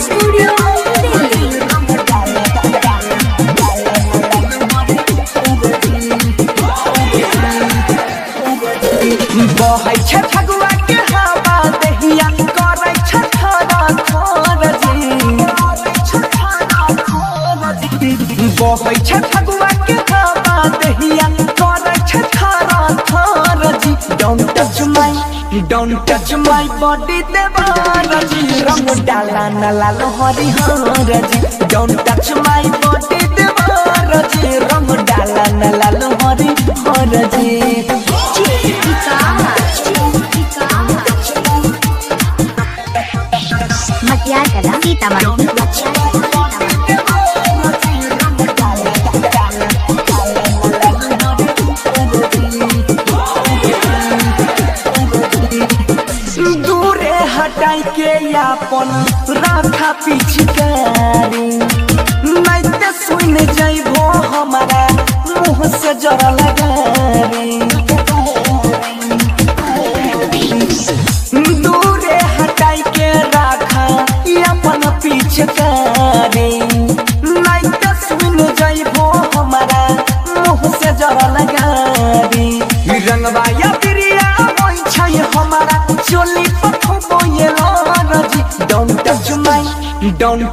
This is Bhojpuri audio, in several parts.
स्टूडियो दिल्ली। बहै छ फगुआ के हवा दहिया करै छ थरा थर जी बहै छ फगुआ के हवा दहिया करै छ थरा थर जी डोंट टच माय बॉडी देवार जी रंग डाला न लाल हरी हर जी डोंट टच माय बॉडी देवार जी रंग डाला न लाल हरी हर जी मटियार कला सीतामढ़ी। दूरे हटाई के अपन राखा पिछकारी नहीं ते सुन जाइबो हमारा मुँह से जरा लगारी दूरे हटाई के राखा अपन पिछकारी नहीं ते सुन जाइबो हमारा मुँह से जरा लगारी रंगवा या प्रिया होई छै हमारा चोली पठबो ये लाजी डोंट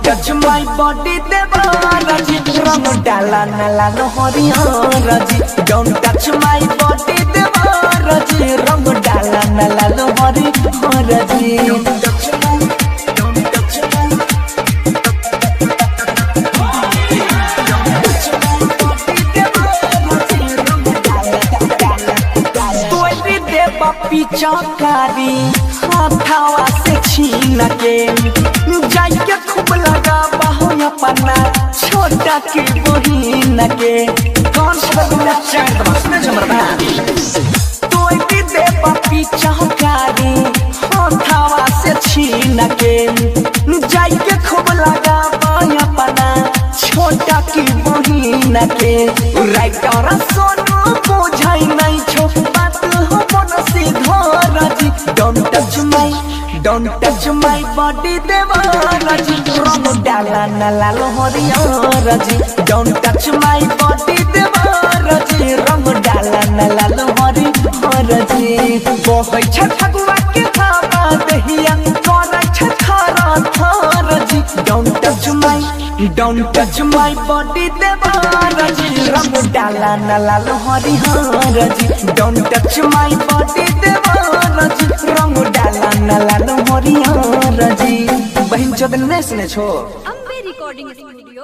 टच माय बॉडी देवार जी रंग डाला न लाल हरिहर जी डोंट टच माय बॉडी देवार जी रंग डाला न लाल हरिहर जी पिचकारी हाथावा से छीन के जाई के खूब लगा बाहो अपना छोटा की बहिन के कौन सा चांद बसने जमरदा तो भी दे पिचकारी हाथावा से छीन के जाई के खूब लगा बाहो अपना छोटा की बहिन के राइटर सोनू बुझाई नहीं छो बात हो Don't touch my body देवार जी रंग डाला न लाल हरिहर जी Don't touch my body देवार जी रंग डाला न लाल हरिहर जी बहै छ फगुआ के हवा दहिया करै छ थरा थर जी Don't touch my body देवार जी रंग डाला न लाल हरिहर जी Don't touch my body देवार जी रंग डाला न लाल हरिहर जी बहन चोदन ने सुने छो अम्बे रिकॉर्डिंग स्टूडियो।